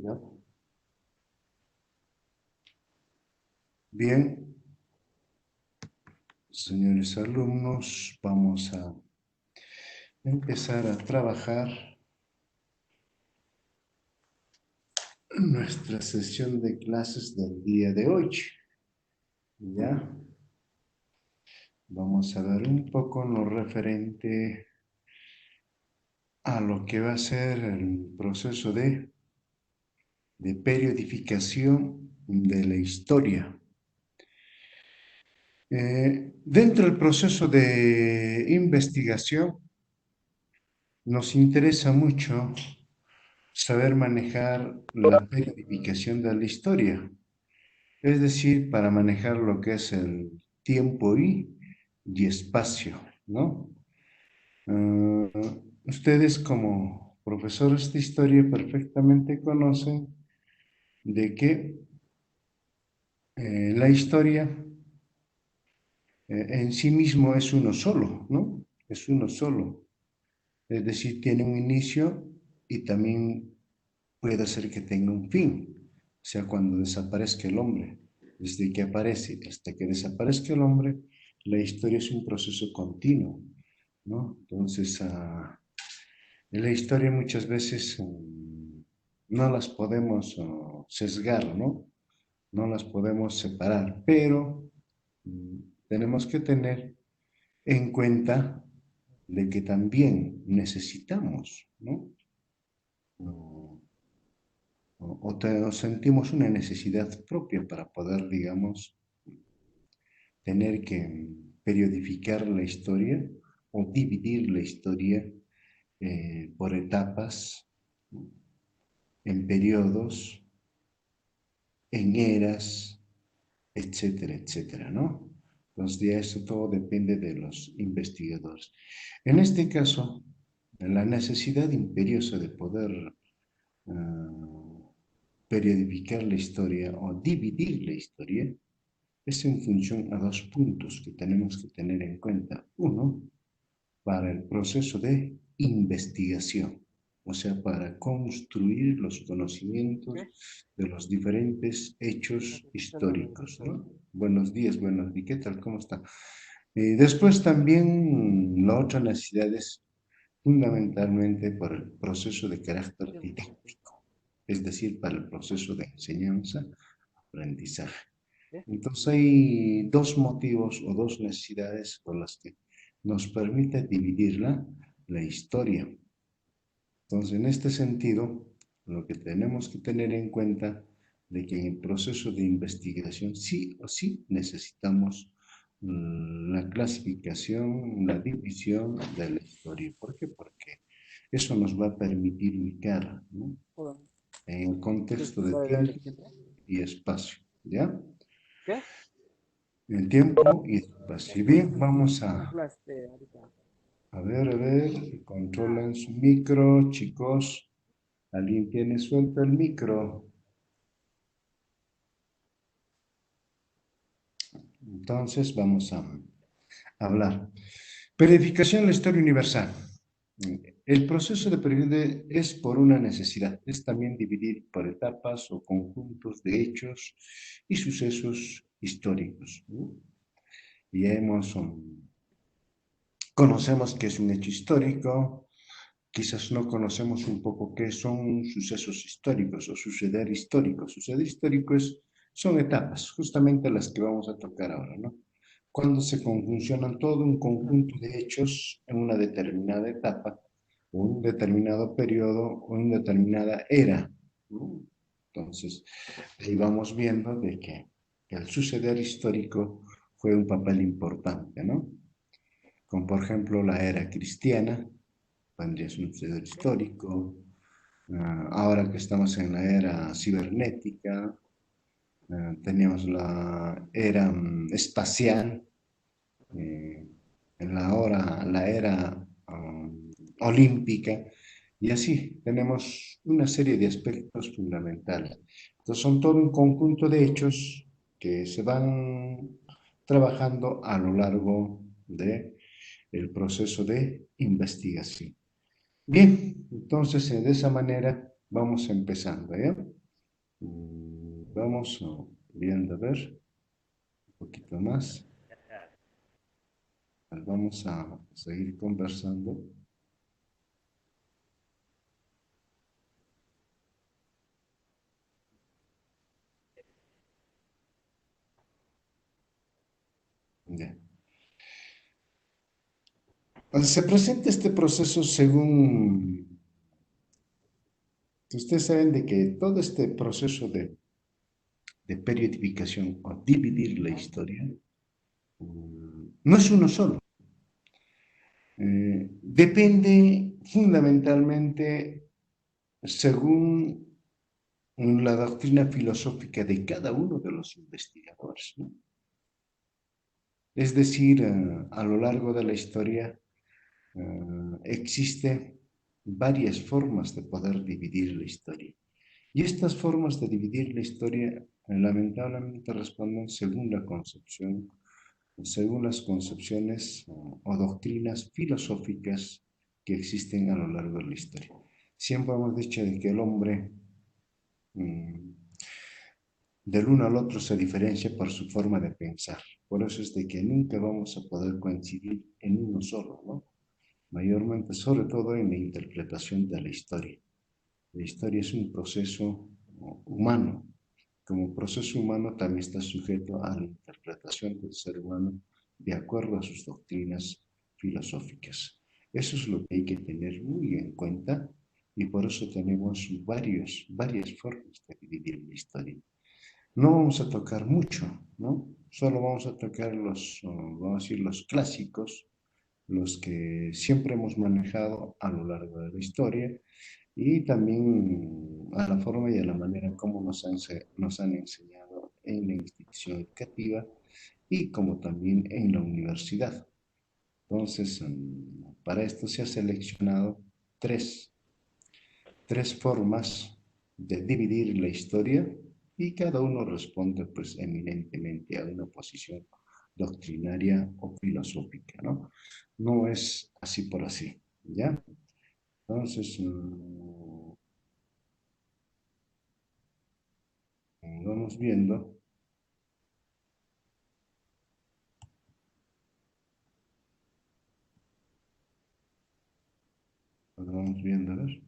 ¿Ya? Bien, señores alumnos, vamos a empezar a trabajar nuestra sesión de clases del día de hoy. ¿Ya? Vamos a ver un poco lo referente a lo que va a ser el proceso de periodificación de la historia. Dentro del proceso de investigación, nos interesa mucho saber manejar la periodificación de la historia, es decir, para manejar lo que es el tiempo y espacio, ¿no? Uh, Ustedes como profesores de historia perfectamente conocen de que la historia en sí mismo es uno solo, ¿no? Es uno solo. Es decir, tiene un inicio y también puede ser que tenga un fin. O sea, cuando desaparezca el hombre, desde que aparece hasta que desaparezca el hombre, la historia es un proceso continuo, ¿no? Entonces, en la historia muchas veces no las podemos sesgar, ¿no? No las podemos separar, pero mm, tenemos que tener en cuenta de que también necesitamos, ¿no? O, o sentimos una necesidad propia para poder, digamos, tener que periodificar la historia o dividir la historia por etapas, ¿no? En periodos, en eras, etcétera, etcétera, ¿no? Entonces, ya eso todo depende de los investigadores. En este caso, la necesidad imperiosa de poder periodificar la historia o dividir la historia es en función a dos puntos que tenemos que tener en cuenta. Uno, para el proceso de investigación, o sea, para construir los conocimientos de los diferentes hechos históricos, ¿no? Buenos días, buenos días, ¿qué tal? ¿Cómo está? Después también la otra necesidad es fundamentalmente por el proceso de carácter didáctico, es decir, para el proceso de enseñanza-aprendizaje. Entonces hay dos motivos o dos necesidades por las que nos permite dividirla la historia. Entonces, en este sentido, lo que tenemos que tener en cuenta de que en el proceso de investigación sí o sí necesitamos la clasificación, la división de la historia. ¿Por qué? Porque eso nos va a permitir ubicar, ¿no? En el contexto de tiempo y espacio, ¿ya? En tiempo y espacio. Bien, vamos a ver, controlen su micro, chicos. ¿Alguien tiene suelto el micro? Entonces vamos a hablar. Periodificación de la historia universal. El proceso de periodización es por una necesidad, es también dividir por etapas o conjuntos de hechos y sucesos históricos. Ya conocemos qué es un hecho histórico, quizás no conocemos un poco qué son sucesos históricos o suceder histórico. Suceder histórico son etapas, justamente las que vamos a tocar ahora, ¿no? Cuando se conjuncionan todo un conjunto de hechos en una determinada etapa, o un determinado periodo, o en una determinada era, ¿no? Entonces, ahí vamos viendo de que el suceder histórico fue un papel importante, ¿no? Como por ejemplo la era cristiana, vendría a ser un suceder histórico. Ahora que estamos en la era cibernética, teníamos la era espacial, eh, en la era olímpica, y así tenemos una serie de aspectos fundamentales. Entonces son todo un conjunto de hechos que se van trabajando a lo largo del proceso de investigación. Bien, entonces de esa manera vamos empezando, ¿ya? Vamos viendo, a ver, un poquito más. Vamos a seguir conversando. Ya. Se presenta este proceso según, ustedes saben de que todo este proceso de periodificación o dividir la historia no es uno solo. Depende fundamentalmente según la doctrina filosófica de cada uno de los investigadores, ¿no? Es decir, a lo largo de la historia existe varias formas de poder dividir la historia. Y estas formas de dividir la historia lamentablemente responden según la concepción, según las concepciones o doctrinas filosóficas que existen a lo largo de la historia. Siempre hemos dicho de que el hombre del uno al otro se diferencia por su forma de pensar. Por eso es de que nunca vamos a poder coincidir en uno solo, ¿no? Mayormente, sobre todo en la interpretación de la historia. La historia es un proceso humano. Como proceso humano también está sujeto a la interpretación del ser humano de acuerdo a sus doctrinas filosóficas. Eso es lo que hay que tener muy en cuenta y por eso tenemos varias formas de dividir la historia. No vamos a tocar mucho, ¿no? Solo vamos a tocar vamos a decir, los clásicos, los que siempre hemos manejado a lo largo de la historia y también a la forma y a la manera como nos han enseñado en la institución educativa y como también en la universidad. Entonces, para esto se ha seleccionado tres, tres formas de dividir la historia y cada uno responde pues eminentemente a una posición doctrinaria o filosófica, ¿no? No es así por así, ¿ya? Entonces, vamos viendo, vamos viendo, a ver.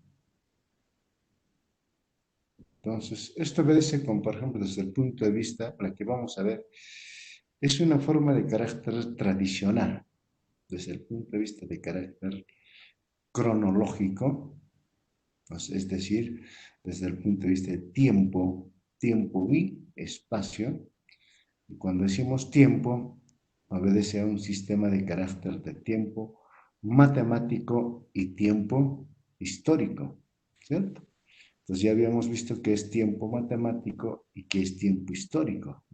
Entonces, esto obedece con, por ejemplo, desde el punto de vista, la que vamos a ver, es una forma de carácter tradicional, desde el punto de vista de carácter cronológico, es decir, desde el punto de vista de tiempo, tiempo y espacio. Y cuando decimos tiempo, obedece a un sistema de carácter de tiempo matemático y tiempo histórico, ¿cierto? Entonces ya habíamos visto que es tiempo matemático y que es tiempo histórico.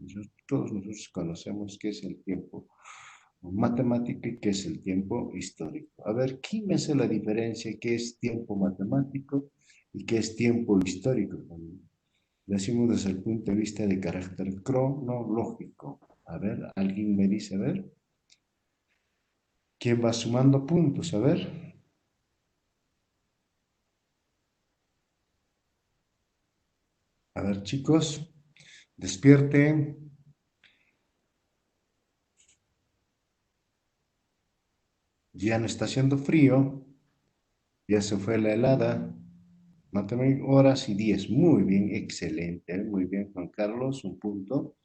Todos nosotros conocemos qué es el tiempo matemático y qué es el tiempo histórico. A ver, ¿quién me hace la diferencia qué es tiempo matemático y qué es tiempo histórico? Decimos desde el punto de vista de carácter cronológico. A ver, alguien me dice, a ver, ¿quién va sumando puntos? A ver, chicos, despierten. Ya no está haciendo frío, ya se fue la helada. Matemáticas, horas y días. Muy bien, excelente. Muy bien, Juan Carlos, un punto.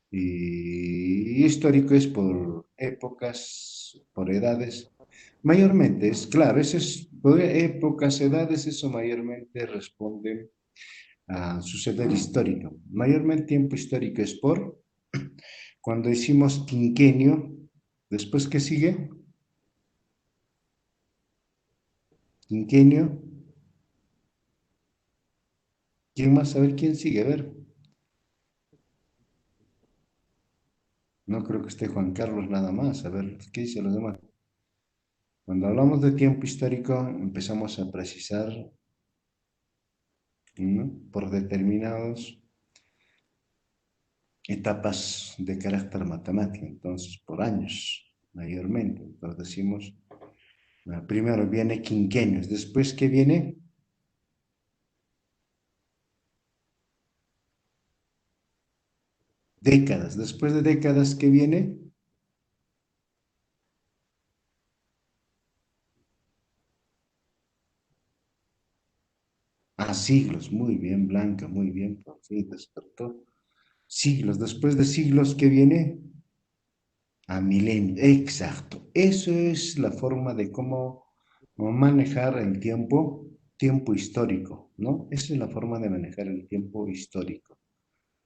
Y histórico es por épocas, por edades. Mayormente, es claro, eso es por épocas, edades, eso mayormente responde a suceder histórico. Mayormente tiempo histórico es por, cuando decimos quinquenio, después que sigue, quinquenio, ¿quién más? A ver, ¿quién sigue? A ver, no creo que esté Juan Carlos nada más. A ver, ¿qué dice los demás? Cuando hablamos de tiempo histórico, empezamos a precisar, ¿no?, por determinadas etapas de carácter matemático, entonces por años mayormente. Entonces decimos, primero viene quinquenios, después ¿qué viene? Décadas. Después de décadas, ¿qué viene? A siglos. Muy bien, Blanca, muy bien. Por fin despertó. Siglos. Después de siglos, ¿qué viene? A milenio. Exacto. Eso es la forma de cómo manejar el tiempo, tiempo histórico, ¿no? Esa es la forma de manejar el tiempo histórico.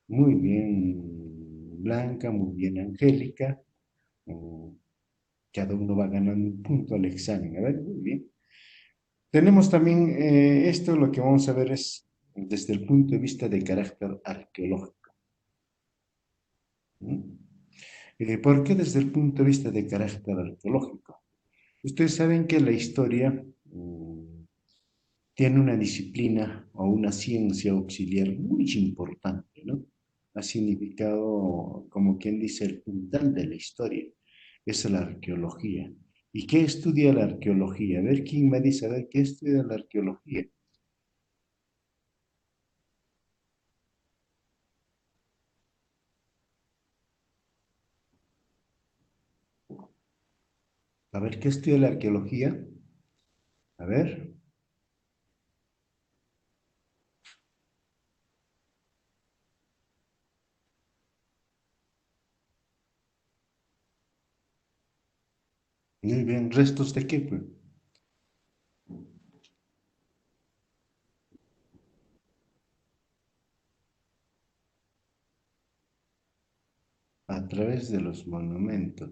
Muy bien, Blanca, muy bien, Angélica. Mm, Cada uno va ganando un punto al examen. A ver, muy bien. Tenemos también esto, lo que vamos a ver es desde el punto de vista de carácter arqueológico. ¿Mm? ¿Por qué desde el punto de vista de carácter arqueológico? Ustedes saben que la historia tiene una disciplina o una ciencia auxiliar muy importante, ¿no? Ha significado, como quien dice, el puntal de la historia. Es la arqueología. ¿Y qué estudia la arqueología? A ver, ¿quién me dice? A ver, ¿qué estudia la arqueología? A ver, ¿qué estudia la arqueología? A ver, muy bien, ¿restos de qué, pues? A través de los monumentos,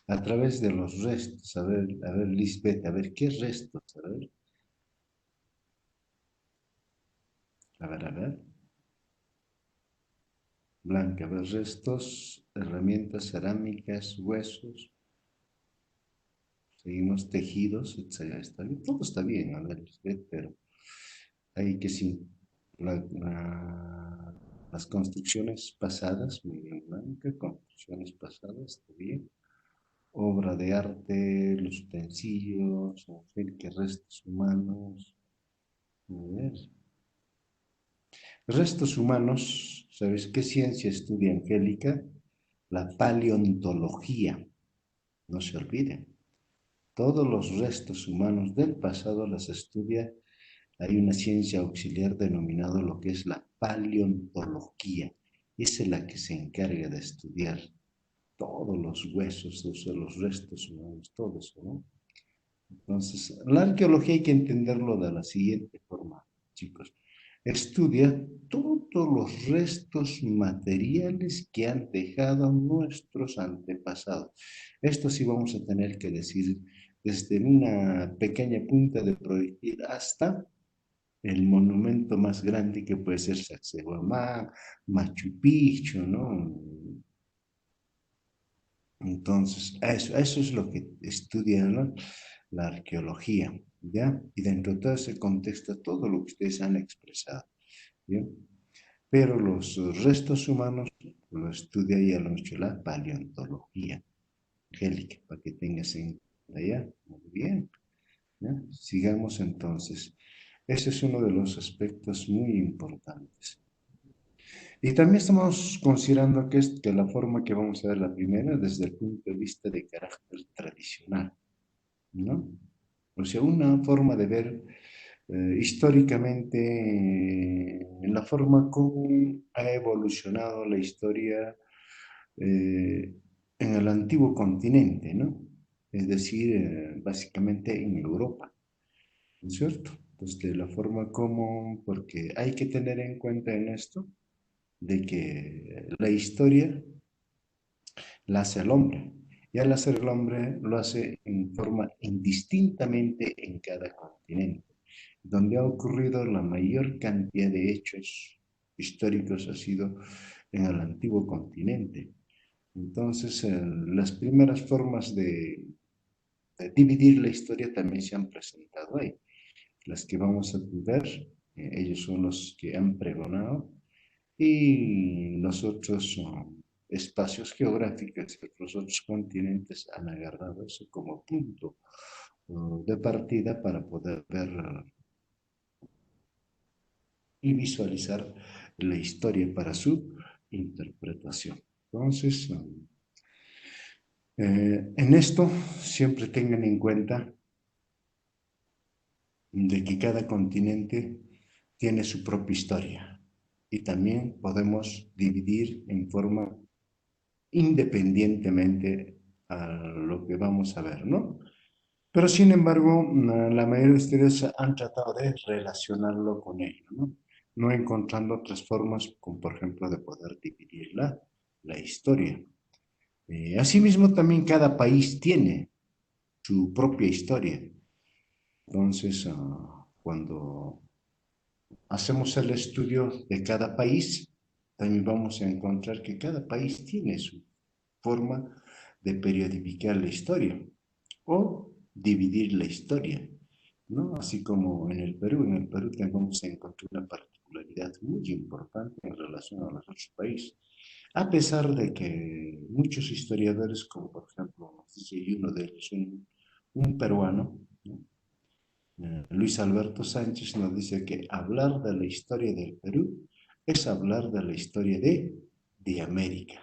a través de los restos. A ver, Lisbeth, a ver, ¿qué restos? A ver. Blanca, a ver, restos, herramientas cerámicas, huesos, seguimos tejidos, etcétera. Está bien, todo está bien, a ver, Lisbeth, pero hay que sí, las construcciones pasadas, muy bien, Blanca, construcciones pasadas, está bien. Obra de arte, los utensilios, que restos humanos. A ver. Restos humanos, ¿sabes qué ciencia estudia Angélica? La paleontología, no se olviden. Todos los restos humanos del pasado las estudia. Hay una ciencia auxiliar denominada lo que es la paleontología. Esa es la que se encarga de estudiar todos los huesos, los restos humanos, todo eso, ¿no? Entonces, la arqueología hay que entenderlo de la siguiente forma, chicos. Estudia todos los restos materiales que han dejado nuestros antepasados. Esto sí vamos a tener que decir desde una pequeña punta de proyectil hasta el monumento más grande que puede ser Sacsayhuamán, Machu Picchu, ¿no? Entonces, eso es lo que estudia, ¿no? La arqueología, ¿ya? Y dentro de todo ese contexto, todo lo que ustedes han expresado, ¿bien? Pero los restos humanos lo estudia ya mucho la paleontología, Angélica, para que tengas en cuenta ya. Muy bien, ¿ya? Sigamos entonces. Ese es uno de los aspectos muy importantes. Y también estamos considerando que la forma que vamos a ver la primera desde el punto de vista de carácter tradicional, ¿no? O sea, una forma de ver históricamente en la forma como ha evolucionado la historia en el antiguo continente, ¿no? Es decir, básicamente en Europa, ¿no es cierto? Pues de la forma como, porque hay que tener en cuenta en esto de que la historia la hace el hombre. Y al hacer el hombre lo hace en forma indistintamente en cada continente. Donde ha ocurrido la mayor cantidad de hechos históricos ha sido en el antiguo continente. Entonces, las primeras formas de dividir la historia también se han presentado ahí. Las que vamos a ver, ellos son los que han pregonado y los otros espacios geográficos de los otros continentes han agarrado eso como punto de partida para poder ver y visualizar la historia para su interpretación. Entonces, en esto siempre tengan en cuenta de que cada continente tiene su propia historia y también podemos dividir en forma independientemente a lo que vamos a ver, ¿no? Pero sin embargo, la mayoría de ustedes han tratado de relacionarlo con ello, ¿no? No encontrando otras formas, como por ejemplo de poder dividir la historia. Asimismo, también cada país tiene su propia historia. Entonces, cuando hacemos el estudio de cada país, también vamos a encontrar que cada país tiene su forma de periodificar la historia o dividir la historia, ¿no? Así como en el Perú vamos a encontrar una particularidad muy importante en relación a los otros países, a pesar de que muchos historiadores, como por ejemplo, no sé si uno de ellos, un peruano, ¿no? Luis Alberto Sánchez nos dice que hablar de la historia del Perú es hablar de la historia de América.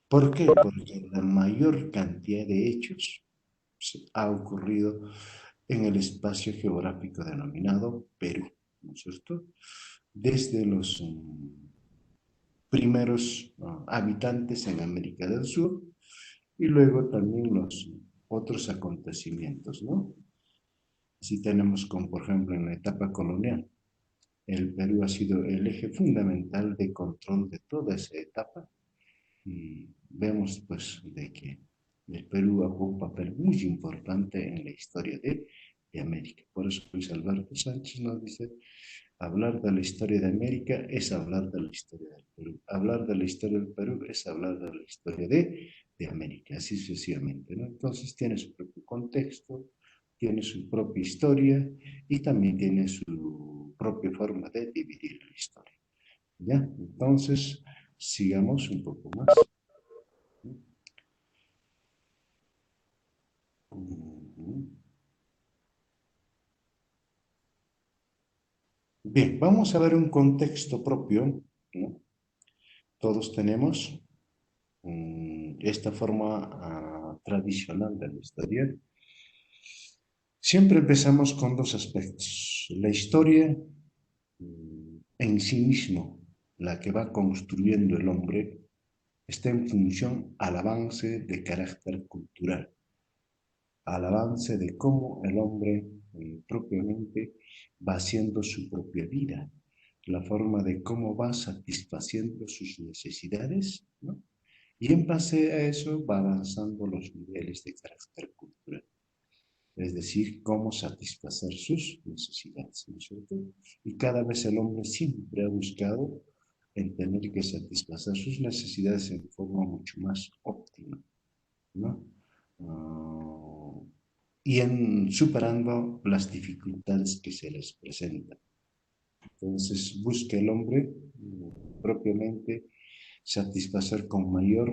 ¿Por qué? Porque la mayor cantidad de hechos ha ocurrido en el espacio geográfico denominado Perú, ¿no es cierto? Desde los primeros habitantes en América del Sur y luego también los otros acontecimientos, ¿no? Así tenemos como por ejemplo en la etapa colonial, el Perú ha sido el eje fundamental de control de toda esa etapa y vemos pues de que el Perú jugó un papel muy importante en la historia de América. Por eso Luis Alberto Sánchez nos dice, hablar de la historia de América es hablar de la historia del Perú. Hablar de la historia del Perú es hablar de la historia de América, así sucesivamente, ¿no? Entonces tiene su propio contexto, tiene su propia historia y también tiene su propia forma de dividir la historia. ¿Ya? Entonces, sigamos un poco más. Bien, vamos a ver un contexto propio, ¿no? Todos tenemos esta forma tradicional de la historia. Siempre empezamos con dos aspectos. La historia en sí mismo, la que va construyendo el hombre, está en función al avance de carácter cultural, al avance de cómo el hombre propiamente va haciendo su propia vida, la forma de cómo va satisfaciendo sus necesidades, ¿no? Y en base a eso va avanzando los niveles de carácter cultural, es decir, cómo satisfacer sus necesidades, ¿no es cierto? Y cada vez el hombre siempre ha buscado en tener que satisfacer sus necesidades en forma mucho más óptima, ¿no? Uh, y en superando las dificultades que se les presentan. Entonces busca el hombre propiamente satisfacer con mayor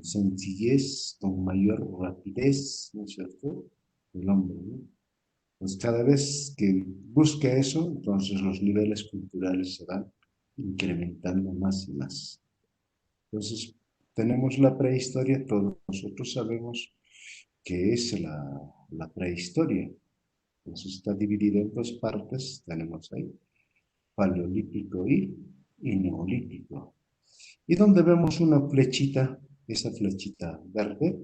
sencillez, con mayor rapidez, ¿no es cierto? El hombre, ¿no? Pues cada vez que busca eso, entonces los niveles culturales se van incrementando más y más. Entonces, tenemos la prehistoria, todos nosotros sabemos que es la prehistoria. Entonces está dividido en dos partes, tenemos ahí paleolítico y neolítico. Y donde vemos una flechita, esa flechita verde,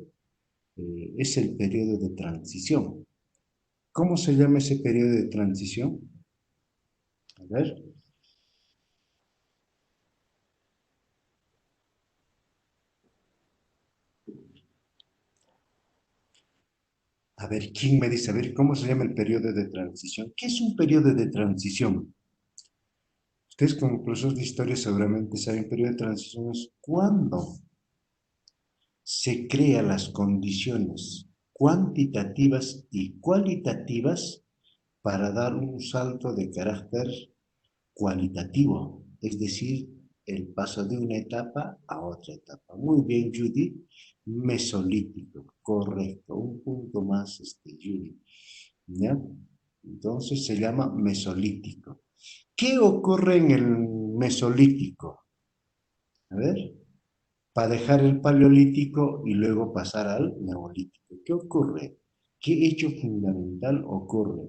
es el periodo de transición. ¿Cómo se llama ese periodo de transición? A ver, ¿quién me dice? A ver, ¿cómo se llama el periodo de transición? ¿Qué es un periodo de transición? Ustedes como profesores de historia seguramente saben, periodo de transición es cuando se crean las condiciones cuantitativas y cualitativas para dar un salto de carácter cualitativo, es decir, el paso de una etapa a otra etapa. Muy bien, Judy. Mesolítico, correcto. Un punto más, Judy. ¿Ya? Entonces se llama mesolítico. ¿Qué ocurre en el mesolítico? A ver, para dejar el paleolítico y luego pasar al neolítico. ¿Qué ocurre? ¿Qué hecho fundamental ocurre?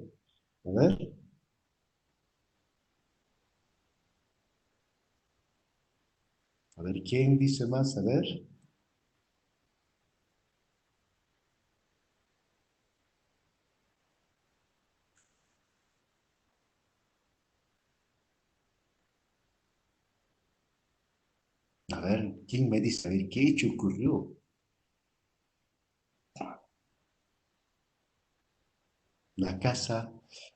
A ver, ¿quién dice más? ¿Quién me dice? A ver, ¿qué hecho ocurrió? La casa,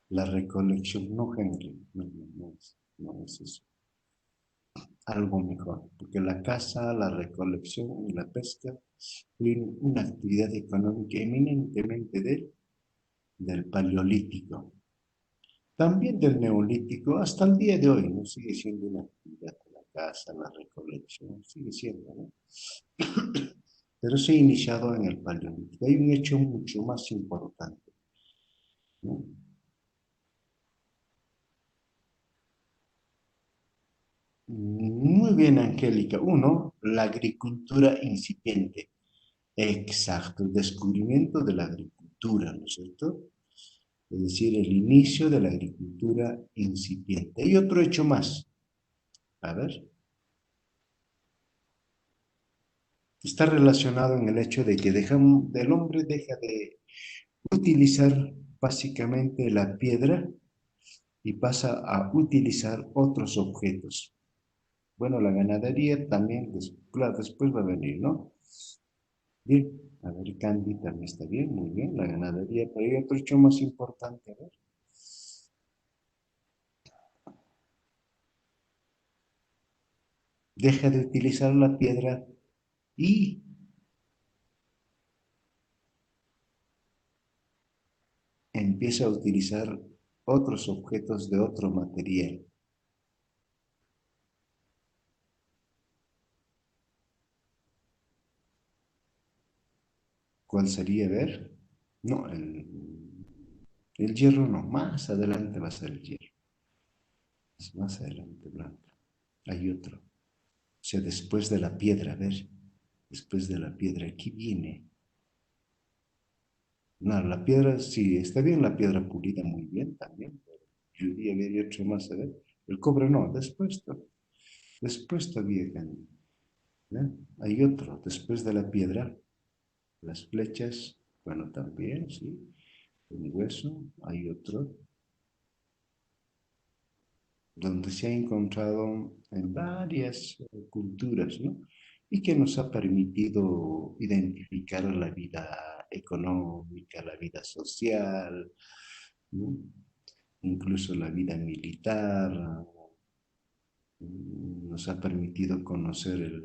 la recolección, no, Henry, no es eso. Algo mejor, porque la caza, la recolección y la pesca fueron una actividad económica eminentemente del paleolítico, también del neolítico, hasta el día de hoy, ¿no? Sigue siendo una actividad la caza, la recolección, sigue siendo, ¿no? Pero se ha iniciado en el paleolítico. Hay un hecho mucho más importante, ¿no? Muy bien, Angélica. Uno, la agricultura incipiente. Exacto, el descubrimiento de la agricultura, ¿no es cierto? Es decir, el inicio de la agricultura incipiente. Y otro hecho más, a ver, está relacionado en el hecho de que el hombre deja de utilizar básicamente la piedra y pasa a utilizar otros objetos. Bueno, la ganadería también, claro, después va a venir, ¿no? Bien, a ver, Candy también está bien, muy bien, la ganadería, pero hay otro hecho más importante, a ver. Deja de utilizar la piedra y empieza a utilizar otros objetos de otro material. ¿Cuál sería? A ver. No, el hierro no, más adelante va a ser el hierro. Es más adelante, Blanca. Hay otro. O sea, después de la piedra, a ver. Después de la piedra, aquí viene. No, la piedra, sí, está bien la piedra pulida, muy bien también. Pero yo diría que hay otro más, a ver. El cobre no, después todavía, ¿eh? Hay otro, después de la piedra, las flechas, bueno, también, sí, un hueso, hay otro, donde se ha encontrado en varias culturas, ¿no? Y que nos ha permitido identificar la vida económica, la vida social, ¿no? Incluso la vida militar, nos ha permitido conocer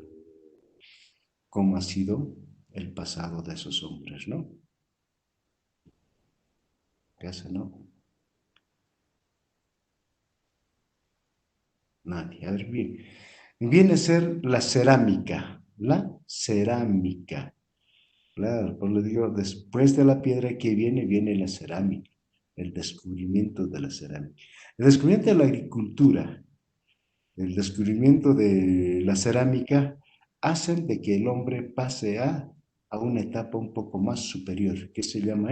cómo ha sido el pasado de esos hombres, ¿no? Casa, ¿no? Nadie. A ver, bien. Viene a ser la cerámica. La cerámica. Claro, pues le digo, después de la piedra que viene la cerámica. El descubrimiento de la cerámica. El descubrimiento de la agricultura, el descubrimiento de la cerámica, hacen de que el hombre pase a una etapa un poco más superior, que se llama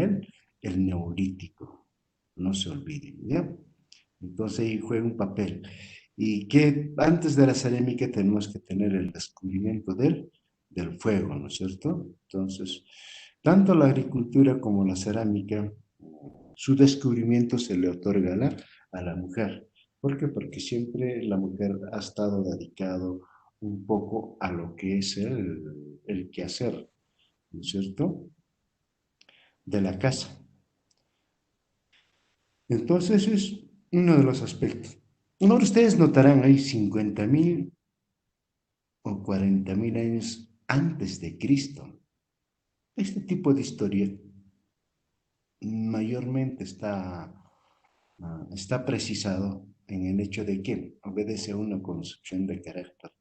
el neolítico. No se olviden, ¿ya? Entonces ahí juega un papel. Y que antes de la cerámica tenemos que tener el descubrimiento del fuego, ¿no es cierto? Entonces, tanto la agricultura como la cerámica, su descubrimiento se le otorga a la mujer. ¿Por qué? Porque siempre la mujer ha estado dedicado un poco a lo que es el quehacer, ¿no es cierto? De la casa. Entonces es uno de los aspectos. Ahora ustedes notarán, hay 50.000 o 40.000 años antes de Cristo. Este tipo de historia mayormente está precisado en el hecho de que obedece a una concepción de carácter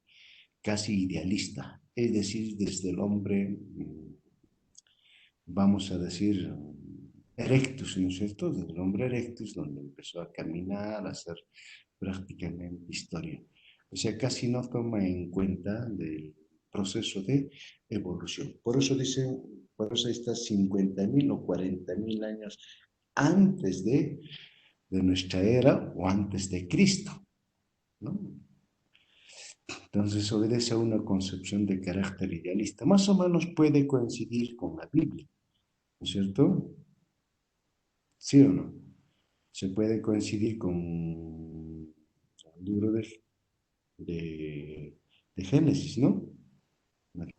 casi idealista, es decir, desde el hombre, vamos a decir, erectus, ¿no es cierto? Desde el hombre erectus, donde empezó a caminar, a hacer prácticamente historia. O sea, casi no toma en cuenta del proceso de evolución. Por eso dicen, por eso está 50.000 o 40.000 años antes de nuestra era o antes de Cristo, ¿no? Entonces obedece a una concepción de carácter idealista. Más o menos puede coincidir con la Biblia, ¿no es cierto? ¿Sí o no? Se puede coincidir con el libro de, de Génesis, ¿no?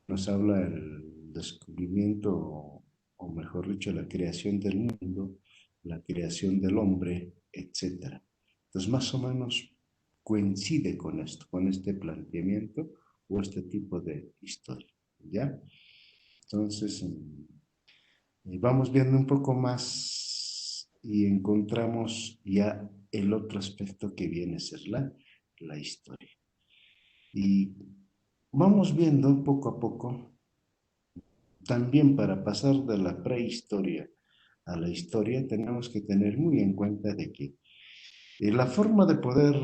Nos habla el descubrimiento, o mejor dicho, la creación del mundo, la creación del hombre, etcétera. Entonces, más o menos coincide con esto, con este planteamiento o este tipo de historia, ¿ya? Entonces, vamos viendo un poco más y encontramos ya el otro aspecto que viene a ser la historia. Y vamos viendo poco a poco, también para pasar de la prehistoria a la historia, tenemos que tener muy en cuenta de que la forma de poder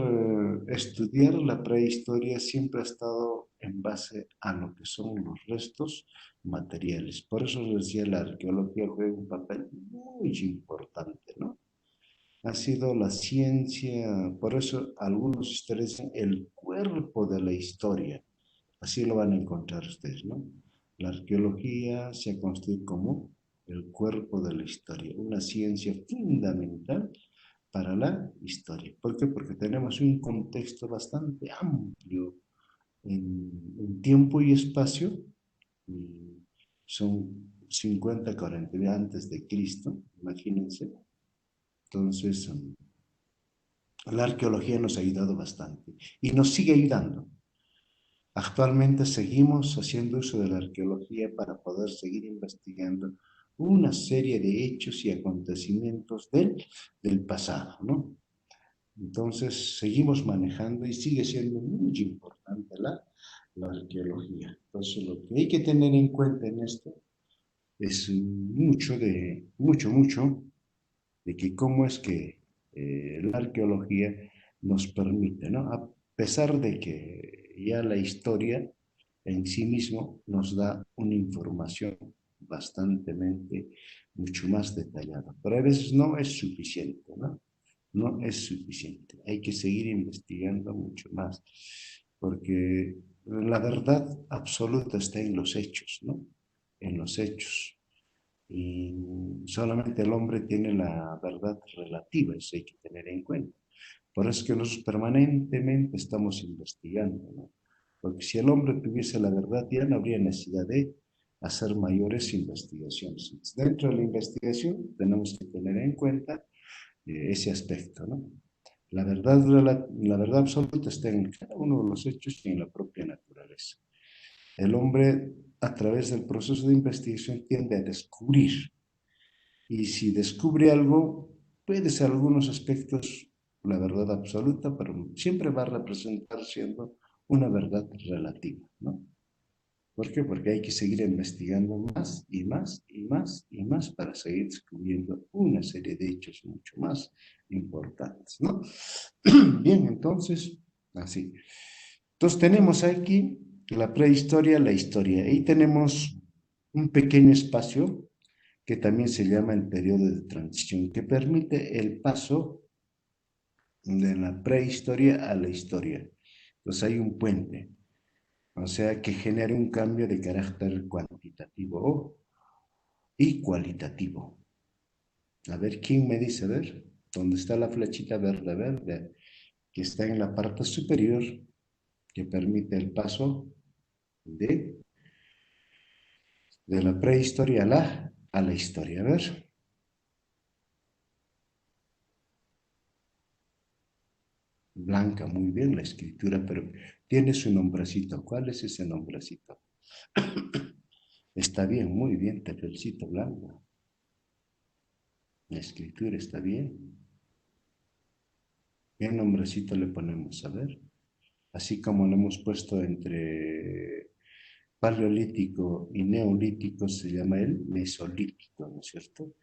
estudiar la prehistoria siempre ha estado en base a lo que son los restos materiales. Por eso les decía, la arqueología juega un papel muy importante, ¿no? Ha sido la ciencia, por eso algunos historiadores dicen el cuerpo de la historia. Así lo van a encontrar ustedes, ¿no? La arqueología se ha construido como el cuerpo de la historia, una ciencia fundamental para la historia. ¿Por qué? Porque tenemos un contexto bastante amplio en tiempo y espacio. Y son 50, 40 antes de Cristo, imagínense. Entonces, la arqueología nos ha ayudado bastante y nos sigue ayudando. Actualmente seguimos haciendo uso de la arqueología para poder seguir investigando una serie de hechos y acontecimientos del pasado, ¿no? Entonces, seguimos manejando y sigue siendo muy importante la arqueología. Entonces, lo que hay que tener en cuenta en esto es mucho, de que cómo es que la arqueología nos permite, ¿no? A pesar de que ya la historia en sí mismo nos da una información bastante, mucho más detallada, pero a veces no es suficiente, ¿no? No es suficiente. Hay que seguir investigando mucho más, porque la verdad absoluta está en los hechos, ¿no? En los hechos. Y solamente el hombre tiene la verdad relativa, eso hay que tener en cuenta. Por eso es que nosotros permanentemente estamos investigando, ¿no? Porque si el hombre tuviese la verdad, ya no habría necesidad de hacer mayores investigaciones. Dentro de la investigación tenemos que tener en cuenta ese aspecto, ¿no? La verdad absoluta está en cada uno de los hechos y en la propia naturaleza. El hombre, a través del proceso de investigación, tiende a descubrir. Y si descubre algo, puede ser algunos aspectos la verdad absoluta, pero siempre va a representar siendo una verdad relativa, ¿no? ¿Por qué? Porque hay que seguir investigando más y más y más y más para seguir descubriendo una serie de hechos mucho más importantes, ¿no? Bien, entonces, así. Entonces tenemos aquí la prehistoria, la historia. Y tenemos un pequeño espacio que también se llama el periodo de transición, que permite el paso de la prehistoria a la historia. Entonces hay un puente, o sea, que genera un cambio de carácter cuantitativo y cualitativo. A ver, ¿quién me dice? A ver, ¿dónde está la flechita verde, verde? Que está en la parte superior, que permite el paso de, de la prehistoria a la historia. A ver, Blanca, muy bien la escritura, pero tiene su nombrecito. ¿Cuál es ese nombrecito? Está bien, muy bien, te felicito, Blanca. La escritura está bien. ¿Qué nombrecito le ponemos? A ver. Así como lo hemos puesto entre paleolítico y neolítico, se llama el mesolítico, ¿no es cierto?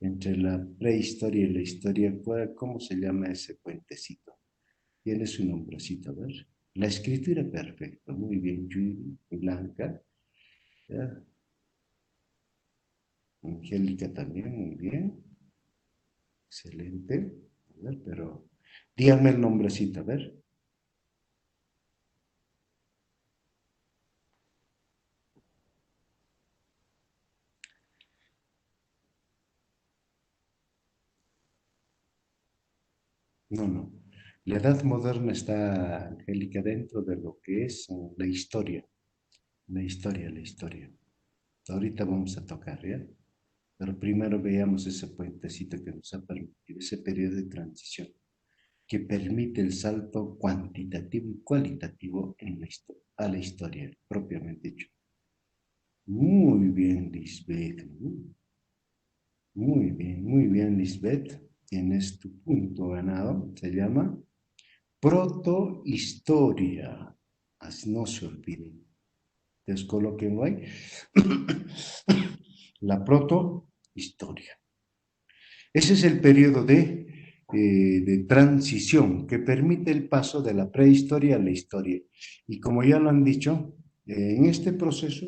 Entre la prehistoria y la historia, ¿cómo se llama ese puentecito? Tiene su nombrecito, a ver. La escritura perfecta, muy bien, Judy, Blanca, ¿ya? Angélica también, muy bien, excelente. A ver, pero díganme el nombrecito, a ver. No, no. La edad moderna está, Angélica, dentro de lo que es la historia, la historia, la historia. Ahorita vamos a tocar, ¿ya? Pero primero veamos ese puentecito que nos ha permitido, ese periodo de transición, que permite el salto cuantitativo y cualitativo en a la historia, propiamente dicho. Muy bien, Lisbeth. Muy bien, Lisbeth. Tienes tu punto ganado. Se llama protohistoria. Así no se olviden. Descolóquenlo ahí. La protohistoria. Ese es el periodo de transición que permite el paso de la prehistoria a la historia. Y como ya lo han dicho, en este proceso,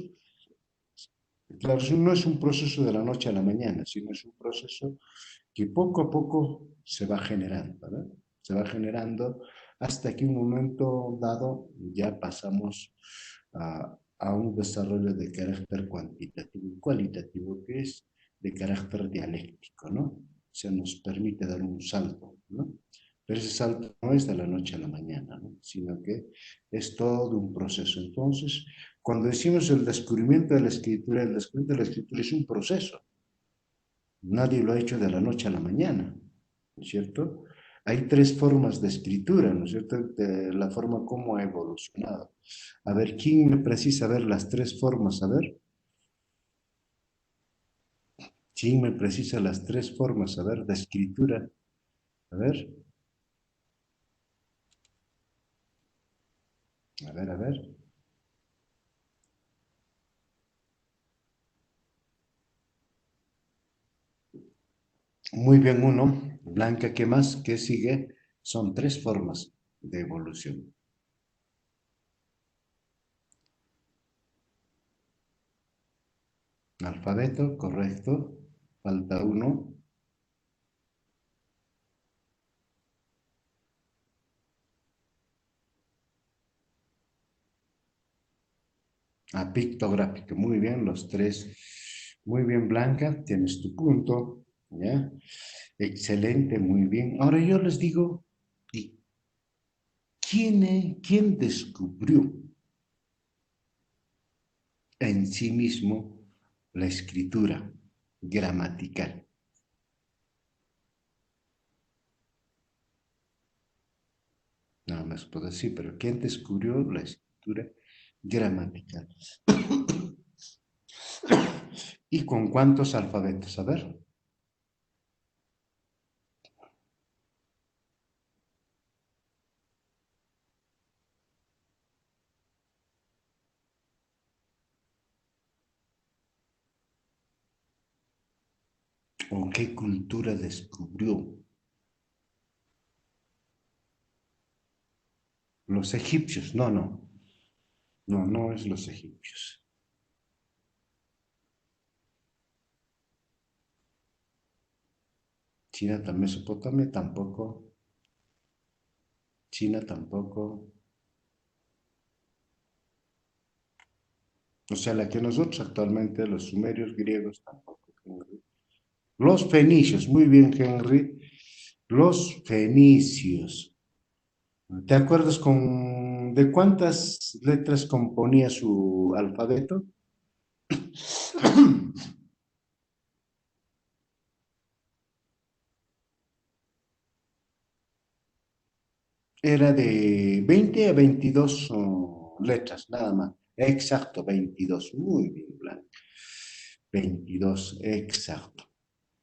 claro, no es un proceso de la noche a la mañana, sino es un proceso que poco a poco se va generando, ¿verdad? Se va generando hasta que un momento dado ya pasamos a un desarrollo de carácter cuantitativo y cualitativo que es de carácter dialéctico, ¿no? O sea, nos permite dar un salto, ¿no? Pero ese salto no es de la noche a la mañana, ¿no? Sino que es todo un proceso. Entonces, cuando decimos el descubrimiento de la escritura, el descubrimiento de la escritura es un proceso. Nadie lo ha hecho de la noche a la mañana, ¿no es cierto? Hay tres formas de escritura, ¿no es cierto? De la forma como ha evolucionado. A ver, ¿quién me precisa ver las tres formas? A ver, ¿quién me precisa las tres formas? A ver, de escritura. A ver, a ver, a ver. Muy bien, uno. Blanca, ¿qué más? ¿Qué sigue? Son tres formas de evolución. Alfabeto, correcto. Falta uno. A pictográfico. Muy bien, los tres. Muy bien, Blanca, tienes tu punto. ¿Ya? Excelente, muy bien. Ahora yo les digo, ¿y quién descubrió en sí mismo la escritura gramatical? Nada más puedo decir, pero ¿quién descubrió la escritura gramatical? ¿Y con cuántos alfabetos? A ver, ¿o qué cultura descubrió? Los egipcios. No, no, no, no es los egipcios. China, Mesopotamia tampoco. China tampoco. O sea, la que nosotros actualmente, los sumerios griegos tampoco, Henry. Los fenicios, muy bien, Henry. Los fenicios. ¿Te acuerdas de cuántas letras componía su alfabeto? Era de 20 a 22 letras, nada más. Exacto, 22. Muy bien, Blanca. 22, exacto.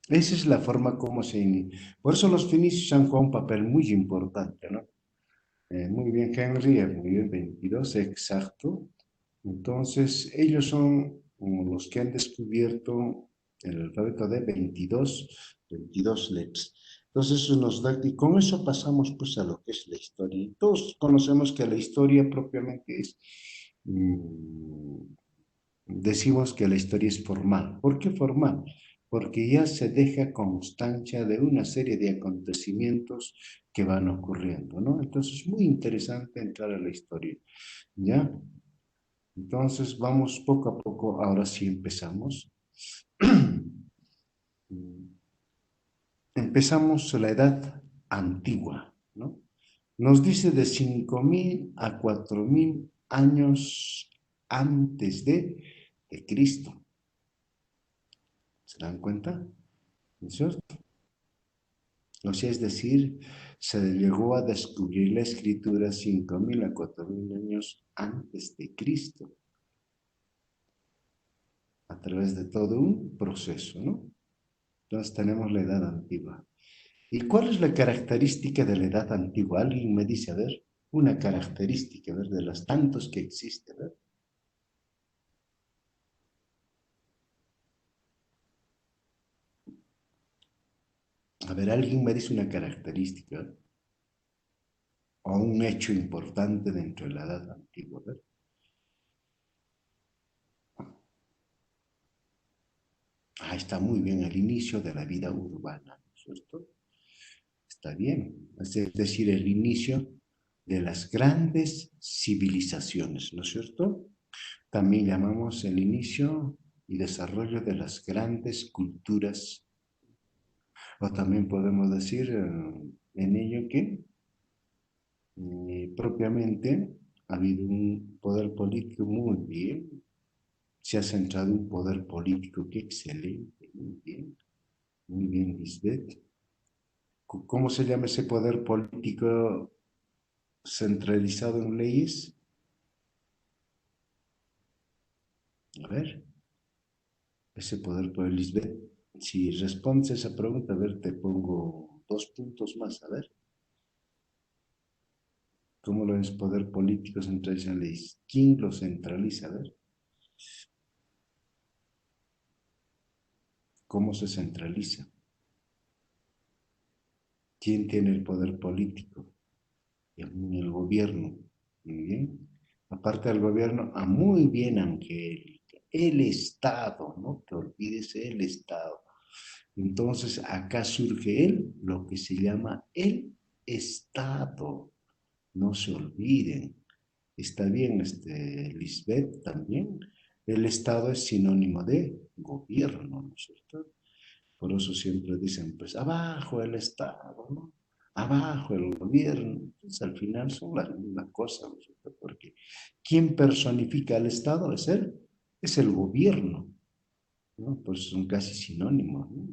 Esa es la forma como se inicia. Por eso los fenicios han jugado un papel muy importante, ¿no? Muy bien, Henry, muy bien, 22, exacto. Entonces, ellos son como los que han descubierto el alfabeto de 22 letras. Entonces eso nos da, y con eso pasamos pues a lo que es la historia. Y todos conocemos que la historia propiamente es, mm, decimos que la historia es formal. ¿Por qué formal? Porque ya se deja constancia de una serie de acontecimientos que van ocurriendo, ¿no? Entonces es muy interesante entrar a la historia, ¿ya? Entonces vamos poco a poco, ahora sí empezamos. Empezamos la edad antigua, ¿no? Nos dice de 5.000 a 4.000 años antes de Cristo. ¿Se dan cuenta? ¿No es cierto? O sea, es decir, se llegó a descubrir la escritura 5.000 a 4.000 años antes de Cristo, a través de todo un proceso, ¿no? Entonces tenemos la edad antigua. ¿Y cuál es la característica de la edad antigua? Alguien me dice, a ver, una característica, a ver, de las tantos que existen, a ver. A ver, alguien me dice una característica o un hecho importante dentro de la edad antigua, a ver. Ah, está muy bien, el inicio de la vida urbana, ¿no es cierto? Está bien, es decir, el inicio de las grandes civilizaciones, ¿no es cierto? También llamamos el inicio y desarrollo de las grandes culturas. O también podemos decir en ello que propiamente ha habido un poder político muy bien, se ha centrado un poder político que excelente, muy bien, Lisbeth. ¿Cómo se llama ese poder político centralizado en leyes? A ver, ese poder por Lisbeth. Si respondes esa pregunta, a ver, te pongo 2 puntos más, a ver. ¿Cómo lo es poder político centralizado en leyes? ¿Quién lo centraliza? A ver. ¿Cómo se centraliza? ¿Quién tiene el poder político? El gobierno. Muy bien. Aparte del gobierno, muy bien, Angélica. El Estado, no te olvides el Estado. Entonces, acá surge lo que se llama el Estado. No se olviden. Está bien, Lisbeth, también. El Estado es sinónimo de gobierno, ¿no es cierto? Por eso siempre dicen, pues abajo el Estado, ¿no? Abajo el gobierno. Entonces, al final son la misma cosa, ¿no es cierto? Porque ¿quién personifica al Estado? Es el gobierno, ¿no? Pues son casi sinónimos, ¿no?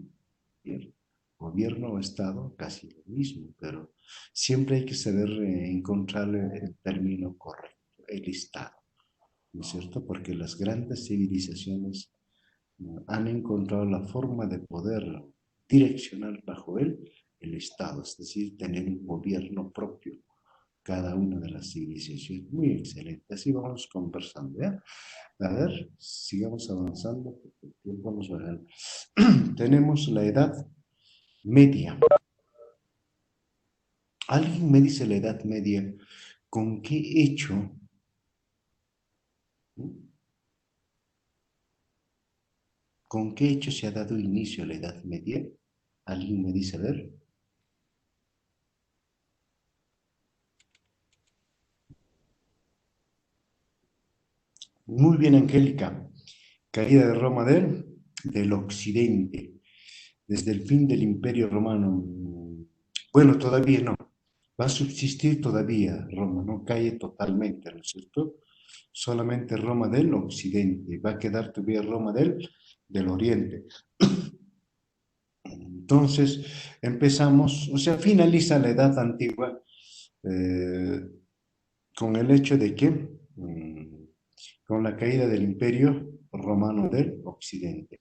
Gobierno o Estado, casi lo mismo, pero siempre hay que saber encontrar el término correcto, el Estado, ¿no es cierto? Porque las grandes civilizaciones han encontrado la forma de poder direccionar bajo él el Estado, es decir, tener un gobierno propio, cada una de las civilizaciones. Muy excelente, así vamos conversando, ¿ya? A ver, sigamos avanzando, porque el tiempo nos va a dar. Tenemos la edad media. Alguien me dice la edad media, ¿con qué hecho? ¿Con qué hecho se ha dado inicio a la edad media? ¿Alguien me dice, a ver? Muy bien, Angélica. Caída de Roma del occidente, desde el fin del Imperio Romano. Bueno, todavía no. Va a subsistir todavía Roma, no cae totalmente, ¿no es cierto? Solamente Roma del occidente. Va a quedar todavía Roma del oriente. Entonces, empezamos, o sea, finaliza la Edad Antigua eh, con el hecho de que, con la caída del Imperio Romano del Occidente.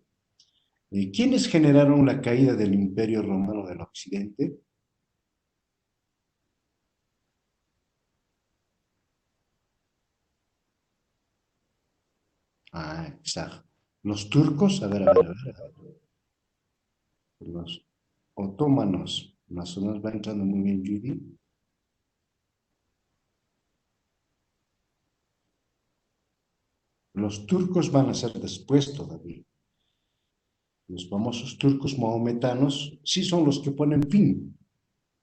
¿Quiénes generaron la caída del Imperio Romano del Occidente? Ah, exacto. Los turcos, a ver, los otomanos. Más o menos va entrando muy bien, Judy. Los turcos van a ser después todavía. Los famosos turcos mahometanos sí son los que ponen fin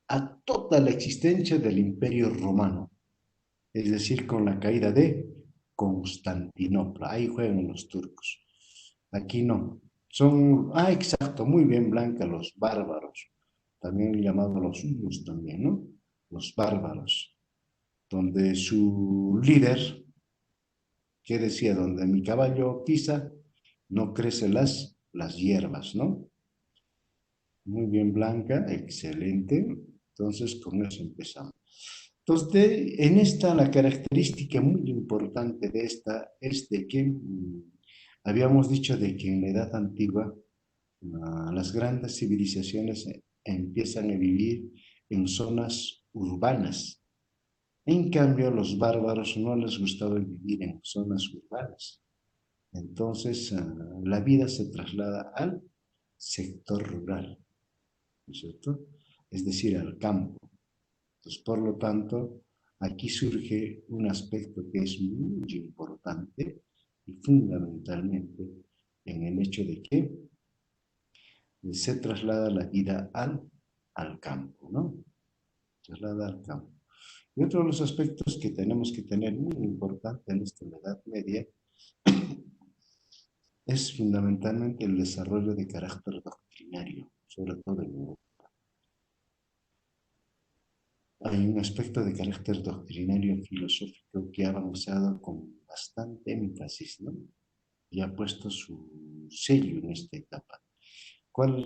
a toda la existencia del Imperio Romano, es decir, con la caída de Constantinopla. Ahí juegan los turcos. Aquí no. Son, exacto, muy bien, Blanca, los bárbaros, también llamados los hunos también, ¿no? Los bárbaros, donde su líder, que decía, donde mi caballo pisa, no crecen las hierbas, ¿no? Muy bien, Blanca, excelente. Entonces, con eso empezamos. Entonces, en esta, la característica muy importante de esta es de que habíamos dicho de que en la Edad Antigua las grandes civilizaciones empiezan a vivir en zonas urbanas. En cambio, a los bárbaros no les gustaba vivir en zonas urbanas. Entonces, la vida se traslada al sector rural, ¿no es cierto? Es decir, al campo. Entonces, por lo tanto, aquí surge un aspecto que es muy importante y fundamentalmente en el hecho de que se traslada la vida al campo, ¿no? Traslada al campo. Y otro de los aspectos que tenemos que tener muy importante en esta Edad Media es fundamentalmente el desarrollo de carácter doctrinario, sobre todo en Europa. Hay un aspecto de carácter doctrinario filosófico que ha avanzado con bastante énfasis, ¿no? Y ha puesto su sello en esta etapa.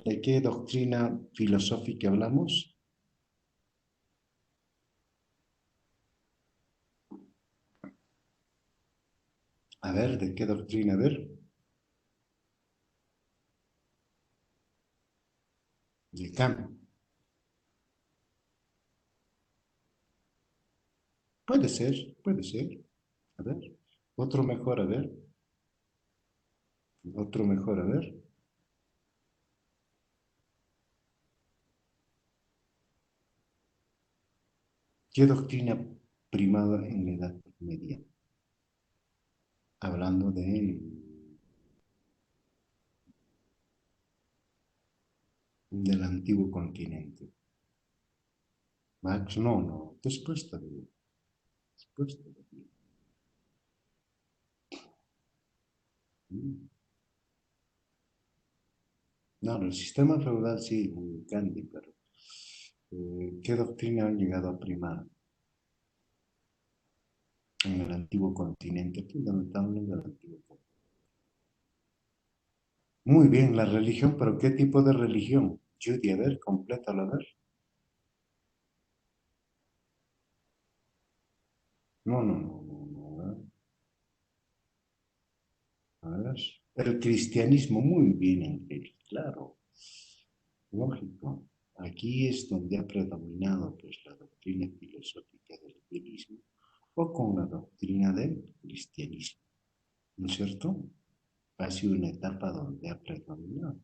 ¿De qué doctrina filosófica hablamos? A ver, ¿de qué doctrina? A ver, de Kant. Puede ser, puede ser. A ver, otro mejor, a ver, otro mejor, a ver. ¿Qué doctrina primaba en la Edad Media? Hablando del antiguo continente. Max, no, no, después todavía, después todavía. Mm. No, el sistema feudal sí, Gandhi, pero ¿qué doctrina han llegado a primar en el antiguo continente? Fundamentalmente el antiguo continente. Muy bien, la religión, pero ¿qué tipo de religión? Judy, a ver, complétalo, a ver. No, no, no, no, no. A ver. El cristianismo, muy bien, Angel, claro, lógico. Aquí es donde ha predominado pues, la doctrina filosófica del budismo o con la doctrina del cristianismo, ¿no es cierto? Ha sido una etapa donde ha predominado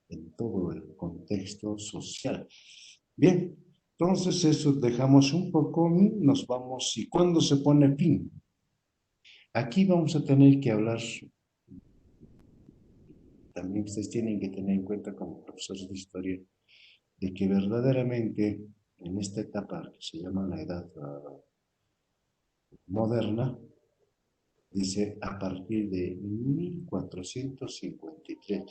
en todo el contexto social. Bien, entonces eso dejamos un poco, nos vamos, ¿y cuándo se pone fin? Aquí vamos a tener que hablar, también ustedes tienen que tener en cuenta como profesores de historia, de que verdaderamente en esta etapa que se llama la edad moderna, dice a partir de 1453.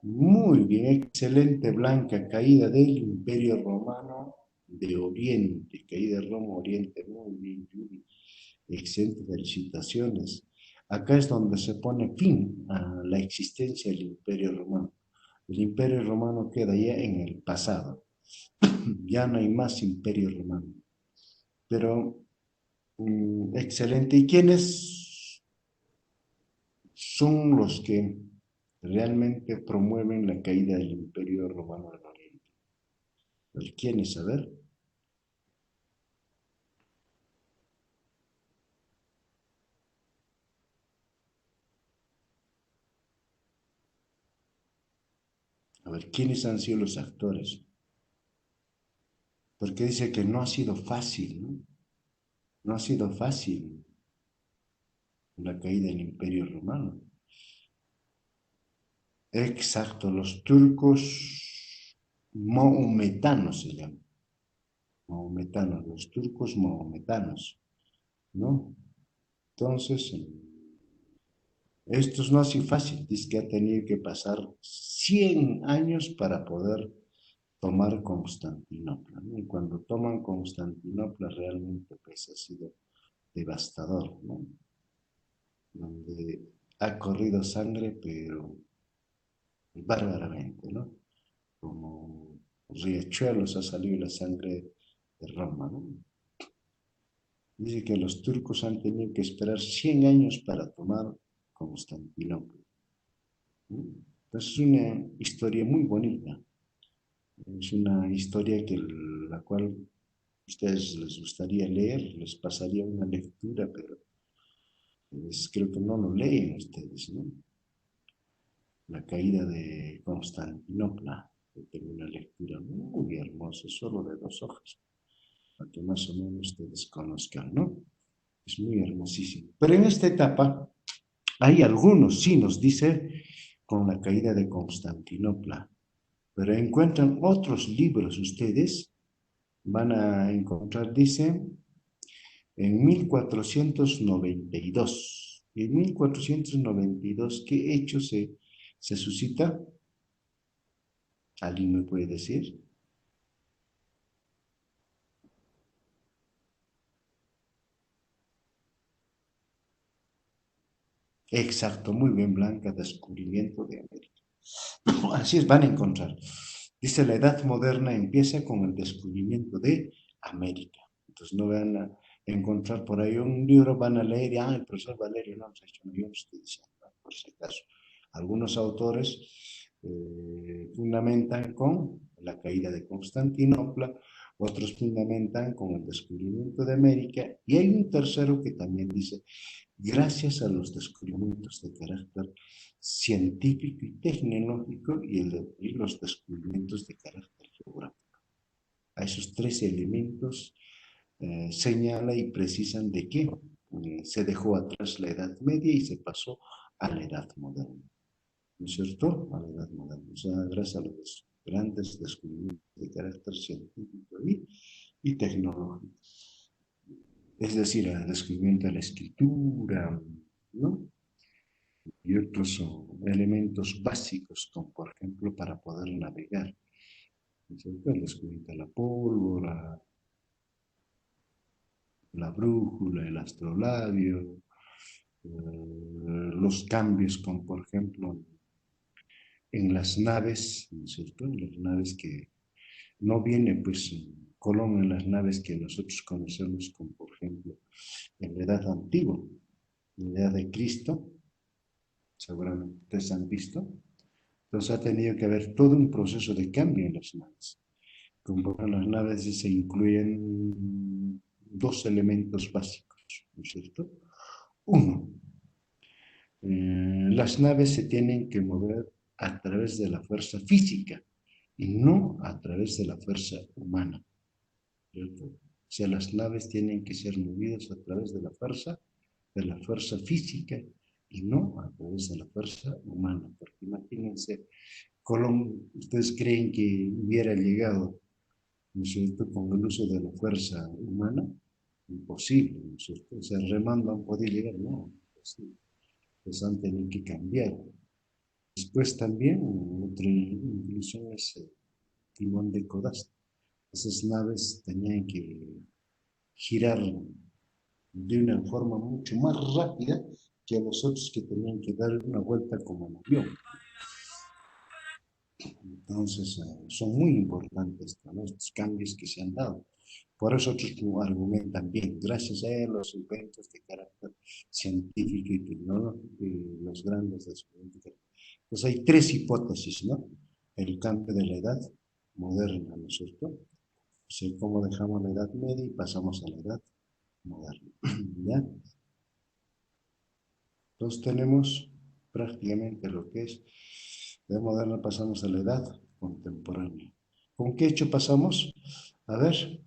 Muy bien, excelente, Blanca, caída del Imperio Romano de Oriente, caída de Roma Oriente, muy bien, Yuri, excelente, felicitaciones. Acá es donde se pone fin a la existencia del Imperio Romano. El Imperio Romano queda ya en el pasado, ya no hay más Imperio Romano. Pero, excelente. ¿Y quiénes son los que realmente promueven la caída del Imperio Romano del Oriente? ¿Quiénes? A ver. A ver, ¿quiénes han sido los actores? porque dice que no ha sido fácil, ¿no? No ha sido fácil la caída del Imperio Romano. Exacto, los turcos mahometanos se llaman, mahometanos, los turcos mahometanos, ¿no? Entonces, esto no ha sido fácil, dice que ha tenido que pasar 100 años para poder tomar Constantinopla, ¿no? Y cuando toman Constantinopla realmente pues ha sido devastador, ¿no? Donde ha corrido sangre, pero bárbaramente, ¿no? Como riachuelos ha salido la sangre de Roma, ¿no? Dice que los turcos han tenido que esperar 100 años para tomar Constantinopla, ¿no? Entonces es una historia muy bonita, es una historia que la cual a ustedes les gustaría leer, les pasaría una lectura, pero creo que no lo leen ustedes, ¿no? La caída de Constantinopla. Tengo una lectura muy hermosa, solo de 2 hojas, para que más o menos ustedes conozcan, ¿no? Es muy hermosísimo. Pero en esta etapa hay algunos, sí, nos dice, con la caída de Constantinopla, pero encuentran otros libros ustedes, van a encontrar, dice, en 1492. Y en 1492, ¿qué hecho se suscita? ¿Alguien me puede decir? Exacto, muy bien, Blanca, descubrimiento de América. Así es, van a encontrar. Dice, la edad moderna empieza con el descubrimiento de América. Entonces no van a encontrar por ahí un libro, van a leer y, el profesor Valerio no nos ha hecho, no, yo no estoy diciendo, ¿no? Por si acaso. Algunos autores fundamentan con la caída de Constantinopla, otros fundamentan con el descubrimiento de América, y hay un tercero que también dice, gracias a los descubrimientos de carácter científico y tecnológico y los descubrimientos de carácter geográfico. A esos tres elementos señala y precisan de que se dejó atrás la Edad Media y se pasó a la Edad Moderna. ¿No es cierto? A la Edad Moderna. O sea, gracias a los grandes descubrimientos de carácter científico y tecnológico. Es decir, el descubrimiento de la escritura, ¿no? Y otros elementos básicos, como por ejemplo para poder navegar. El descubrimiento de la pólvora, la brújula, el astrolabio, los cambios, como por ejemplo en las naves, ¿no es cierto? En las naves que no viene pues Colón en las naves que nosotros conocemos, como por ejemplo en la edad antigua, en la edad de Cristo, seguramente ustedes han visto. Entonces ha tenido que haber todo un proceso de cambio en las naves. Como en las naves se incluyen dos elementos básicos, ¿no es cierto? Uno, las naves se tienen que mover a través de la fuerza física y no a través de la fuerza humana, ¿cierto? O sea, las naves tienen que ser movidas a través de la fuerza física y no a través de la fuerza humana. Porque imagínense, Colón, ¿ustedes creen que hubiera llegado, ¿no es cierto?, con el uso de la fuerza humana? Imposible, ¿no es cierto? O sea, remando han podido llegar, no, imposible. Pues han tenido que cambiar. Después también, otra inclusión es el timón de codaste. Esas naves tenían que girar de una forma mucho más rápida que los otros que tenían que dar una vuelta como un avión. Entonces, son muy importantes, ¿no?, estos cambios que se han dado. Por eso otros argumentan bien, gracias a los inventos de carácter científico y tecnológico y los grandes descubrimientos. Pues hay tres hipótesis, ¿no? El cambio de la edad moderna, ¿no es cierto? O sea, cómo dejamos la edad media y pasamos a la edad moderna. ¿Ya? Entonces tenemos prácticamente lo que es la edad moderna, pasamos a la edad contemporánea. ¿Con qué hecho pasamos? A ver,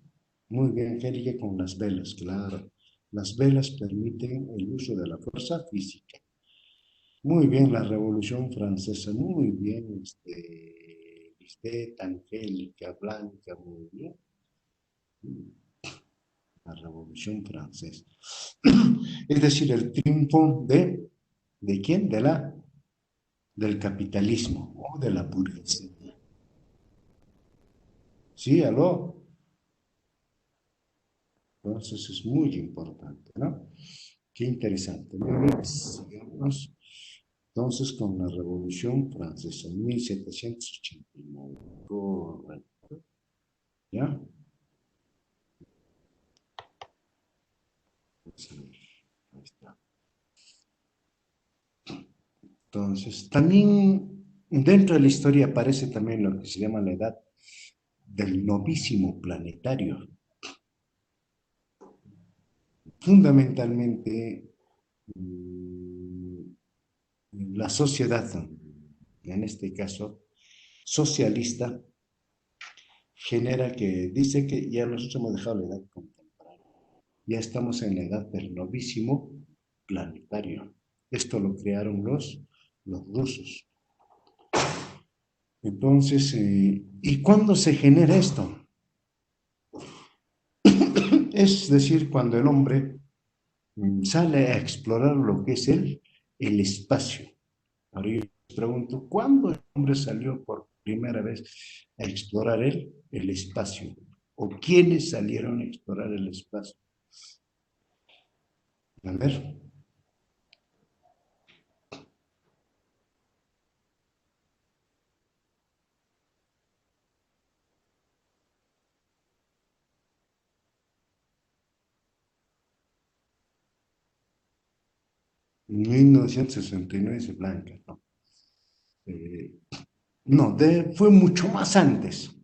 muy bien, Angélica, con las velas, claro. Las velas permiten el uso de la fuerza física. Muy bien, la Revolución Francesa, muy bien, Lisbeth, Angélica, Blanca, muy bien. La Revolución Francesa. Es decir, el triunfo ¿de quién? Del capitalismo o de la burguesía. Sí, aló. Entonces es muy importante, ¿no? Qué interesante. Muy bien, sigamos entonces con la Revolución Francesa, 1789. Correcto. ¿Ya? Vamos a ver. Ahí está. Entonces, también dentro de la historia aparece también lo que se llama la edad del novísimo planetario. Fundamentalmente, mm, la sociedad, en este caso socialista, genera que dice que ya nosotros hemos dejado la edad contemporánea, ya estamos en la edad del novísimo planetario. Esto lo crearon los rusos. Entonces, ¿y cuándo se genera esto? Es decir, cuando el hombre sale a explorar lo que es el espacio. Ahora yo les pregunto, ¿cuándo el hombre salió por primera vez a explorar el espacio? ¿O quiénes salieron a explorar el espacio? A ver, 1969 es Blanca, ¿no? Eh, no, fue mucho más antes.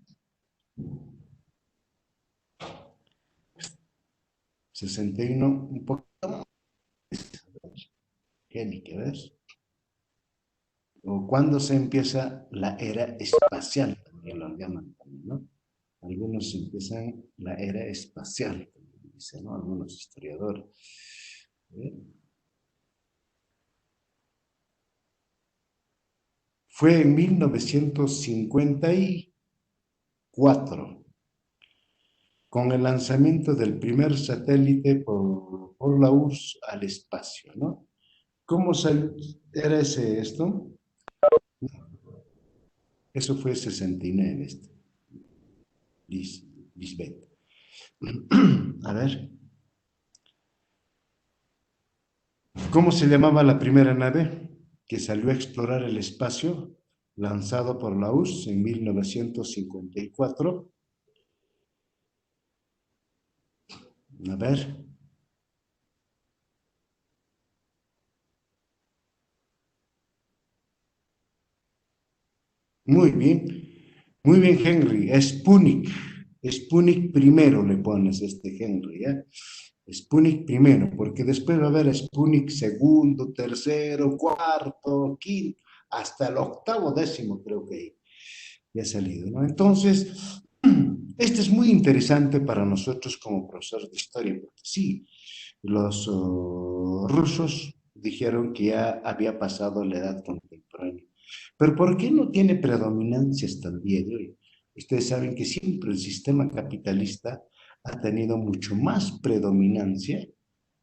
61, un poco más. ¿Qué ves? O cuando se empieza la era espacial, también lo llaman también, ¿no? Algunos empiezan la era espacial, dicen, ¿no? Algunos historiadores. ¿Eh? Fue en 1954, con el lanzamiento del primer satélite por la URSS al espacio, ¿no? ¿Cómo era esto? Eso fue 69, Lisbeth. A ver, ¿cómo se llamaba la primera nave que salió a explorar el espacio lanzado por la URSS en 1954? A ver, muy bien Henry, Sputnik, Sputnik primero le pones Henry, ¿eh? Sputnik primero, porque después va a haber Sputnik segundo, tercero, cuarto, quinto, hasta el octavo décimo creo que ya ha salido, ¿no? Entonces, este es muy interesante para nosotros como profesores de historia, porque sí, los rusos dijeron que ya había pasado la edad contemporánea. Pero ¿por qué no tiene predominancia hasta el día de hoy? Ustedes saben que siempre el sistema capitalista ha tenido mucho más predominancia,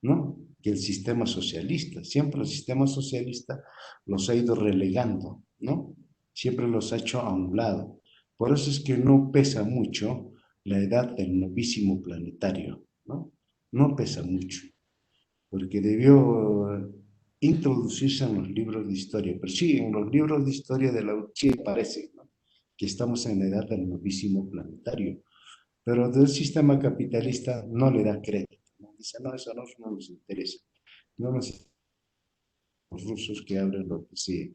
¿no? Que el sistema socialista. Siempre el sistema socialista los ha ido relegando, ¿no? Siempre los ha hecho a un lado. Por eso es que no pesa mucho la edad del novísimo planetario, ¿no? No pesa mucho, porque debió introducirse en los libros de historia. Pero sí, en los libros de historia de la sí parece, ¿no? Que estamos en la edad del novísimo planetario, pero del sistema capitalista no le da crédito, ¿no? Dice, no, eso no nos interesa. No nos interesa los rusos que abren lo que sea.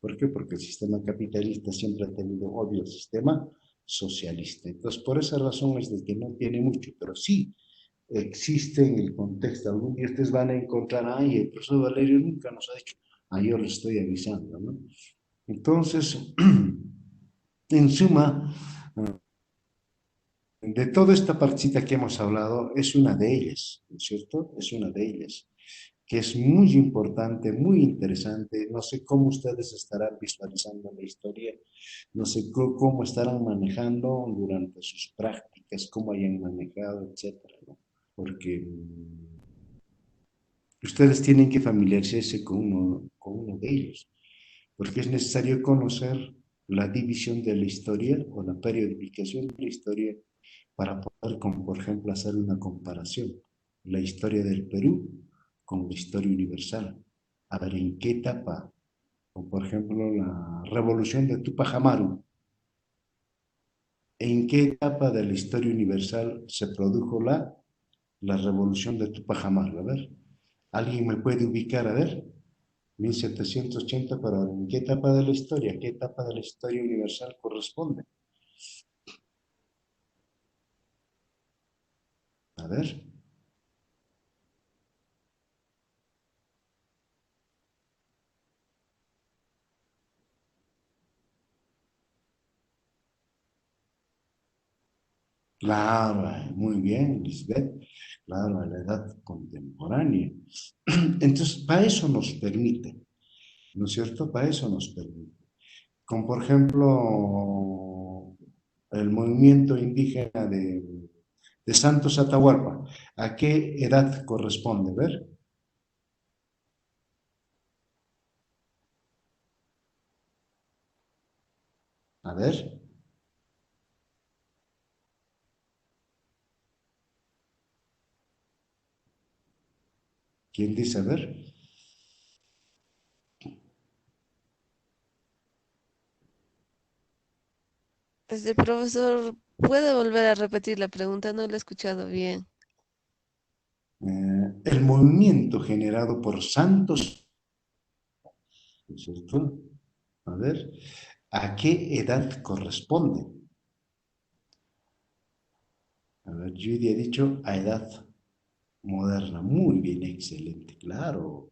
¿Por qué? Porque el sistema capitalista siempre ha tenido odio al sistema socialista. Entonces, por esa razón es de que no tiene mucho, pero sí existe en el contexto. Algún día ustedes van a encontrar, ay, el profesor Valerio nunca nos ha dicho, ah, yo les estoy avisando, ¿no? Entonces, en suma, De toda esta partecita que hemos hablado, es una de ellas, ¿no es cierto? Es una de ellas, que es muy importante, muy interesante. No sé cómo ustedes estarán visualizando la historia, no sé cómo estarán manejando durante sus prácticas, cómo hayan manejado, etcétera, ¿no? Porque ustedes tienen que familiarizarse con uno de ellos, porque es necesario conocer la división de la historia o la periodificación de la historia para poder, como por ejemplo, hacer una comparación. La historia del Perú con la historia universal. A ver en qué etapa, como por ejemplo la revolución de Tupac Amaru, en qué etapa de la historia universal se produjo la revolución de Tupac Amaru. A ver, ¿alguien me puede ubicar? A ver, 1780, pero ¿en qué etapa de la historia? ¿Qué etapa de la historia universal corresponde? A ver, claro, muy bien, Lisbeth, claro, a la edad contemporánea. Entonces, para eso nos permite, ¿no es cierto? Para eso nos permite. Como por ejemplo, el movimiento indígena de Santos Atahualpa. ¿A qué edad corresponde? Ver, a ver, ¿quién dice? A ver. Profesor, ¿puede volver a repetir la pregunta? No lo he escuchado bien. El movimiento generado por Santos, ¿no es cierto? A ver, ¿a qué edad corresponde? A ver, Judy ha dicho a edad moderna. Muy bien, excelente, claro.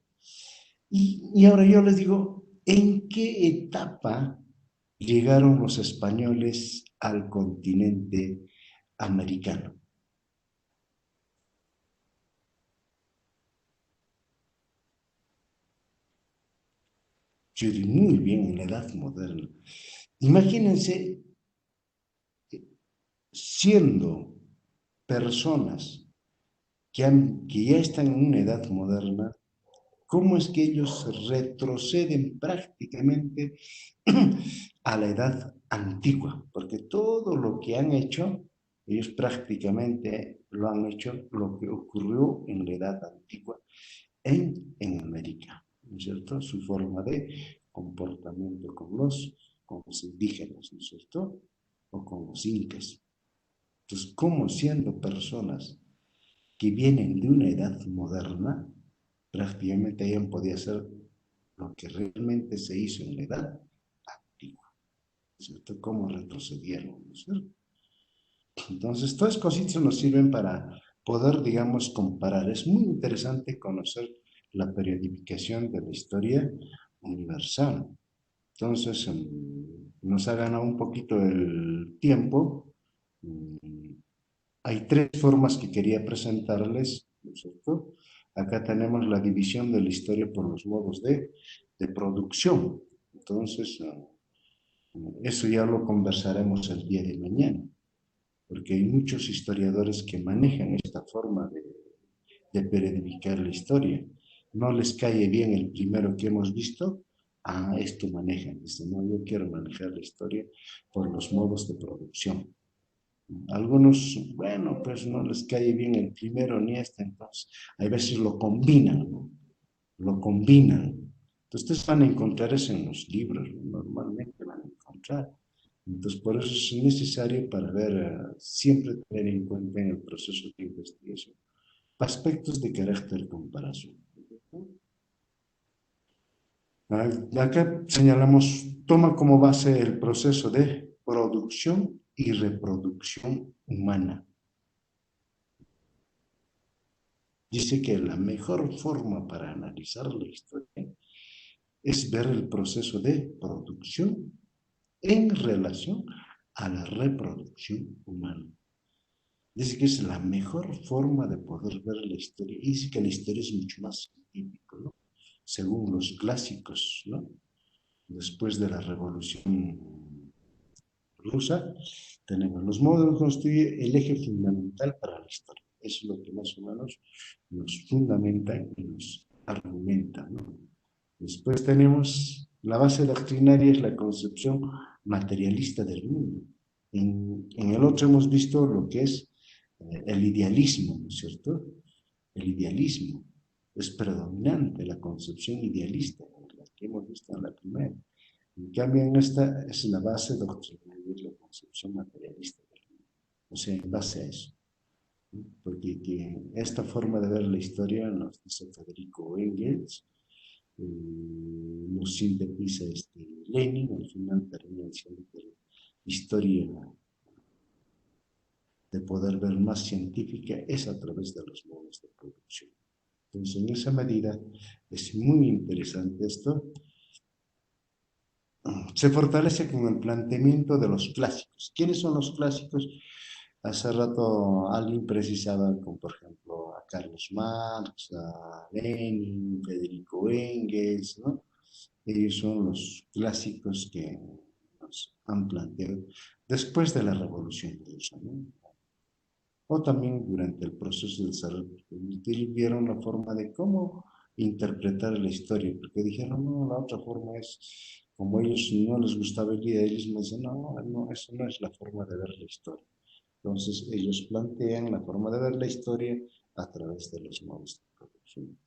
Y ahora yo les digo, ¿en qué etapa llegaron los españoles al continente americano? Judy, muy bien, en la edad moderna. Imagínense siendo personas que ya están en una edad moderna, cómo es que ellos retroceden prácticamente a la edad antigua, porque todo lo que han hecho, ellos prácticamente lo han hecho lo que ocurrió en la edad antigua en América, ¿no es cierto? Su forma de comportamiento con los indígenas, ¿no es cierto? O con los incas. Entonces, ¿cómo siendo personas que vienen de una edad moderna, prácticamente hayan podido hacer lo que realmente se hizo en la edad antigua, ¿no es cierto? Cómo retrocedieron, ¿no es cierto? Entonces, todas estas cositas nos sirven para poder, digamos, comparar. Es muy interesante conocer la periodificación de la historia universal. Entonces, nos ha ganado un poquito el tiempo. Mm, Hay tres formas que quería presentarles, ¿no es cierto? Acá tenemos la división de la historia por los modos de producción. Entonces, eso ya lo conversaremos el día de mañana, porque hay muchos historiadores que manejan esta forma de periodificar la historia. No les cae bien el primero que hemos visto, esto manejan. Dicen, no, yo quiero manejar la historia por los modos de producción. Algunos, bueno, pues no les cae bien el primero ni este, entonces hay veces lo combinan, ¿no? Lo combinan. Entonces ustedes van a encontrar eso en los libros, ¿no? Normalmente van a encontrar. Entonces por eso es necesario para ver, siempre tener en cuenta en el proceso de investigación aspectos de carácter comparación. Acá señalamos, toma como base el proceso de producción y reproducción humana. Dice que la mejor forma para analizar la historia es ver el proceso de producción en relación a la reproducción humana. Dice que es la mejor forma de poder ver la historia. Y dice que la historia es mucho más científico, ¿no? Según los clásicos, ¿no? Después de la Revolución Rusa, tenemos los módulos constituye el eje fundamental para la historia. Eso es lo que más o menos nos fundamenta y nos argumenta, ¿no? Después tenemos la base doctrinaria, es la concepción materialista del mundo. En el otro hemos visto lo que es el idealismo, ¿no es cierto? El idealismo es predominante, la concepción idealista, la que hemos visto en la primera. En cambio, en esta es la base doctrinaria, es la concepción materialista del mundo. O sea, en base a eso. ¿No? Porque esta forma de ver la historia nos dice Federico Engels, nos sintetiza Lenin, al final termina diciendo que la historia de poder ver más científica es a través de los modos de producción. Entonces, en esa medida, es muy interesante esto. Se fortalece con el planteamiento de los clásicos. ¿Quiénes son los clásicos? Hace rato alguien precisaba, como por ejemplo a Carlos Marx, a Lenin, Federico Engels, ¿no? Ellos son los clásicos que nos han planteado después de la Revolución Rusa, ¿no? O también durante el proceso de desarrollo. Vieron la forma de cómo interpretar la historia, porque dijeron, no, la otra forma es, como a ellos no les gustaba el idealismo, dicen, no, no, eso no es la forma de ver la historia. Entonces ellos plantean la forma de ver la historia a través de los modos de producción.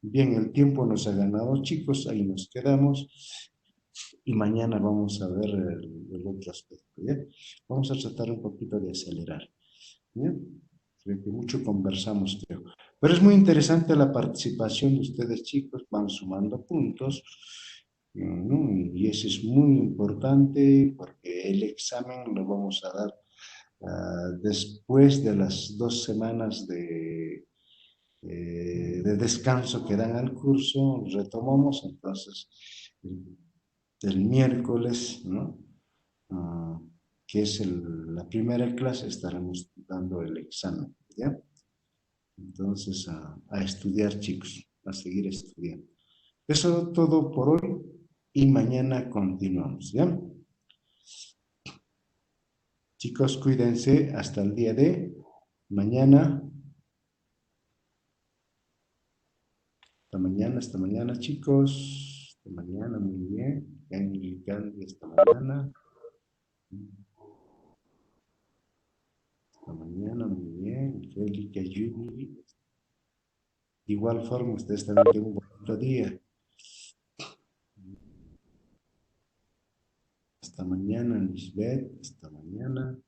Bien, el tiempo nos ha ganado, chicos, ahí nos quedamos y mañana vamos a ver el otro aspecto, ¿ya? Vamos a tratar un poquito de acelerar, ¿ya? Creo que mucho conversamos, creo. Pero es muy interesante la participación de ustedes, chicos, van sumando puntos, ¿no? Y eso es muy importante porque el examen lo vamos a dar después de las 2 semanas de descanso que dan al curso, retomamos entonces el miércoles, ¿no? Uh, que es la primera clase, estaremos dando el examen, ¿ya? Entonces, a estudiar, chicos, a seguir estudiando. Eso todo por hoy y mañana continuamos, ¿ya? Chicos, cuídense hasta el día de mañana. Hasta mañana, chicos. Hasta mañana, muy bien. Candy, hasta mañana. Hasta mañana, muy bien. Angélica, Yuri. De igual forma, ustedes también tienen un bonito día. Hasta mañana, Lisbeth. Hasta mañana.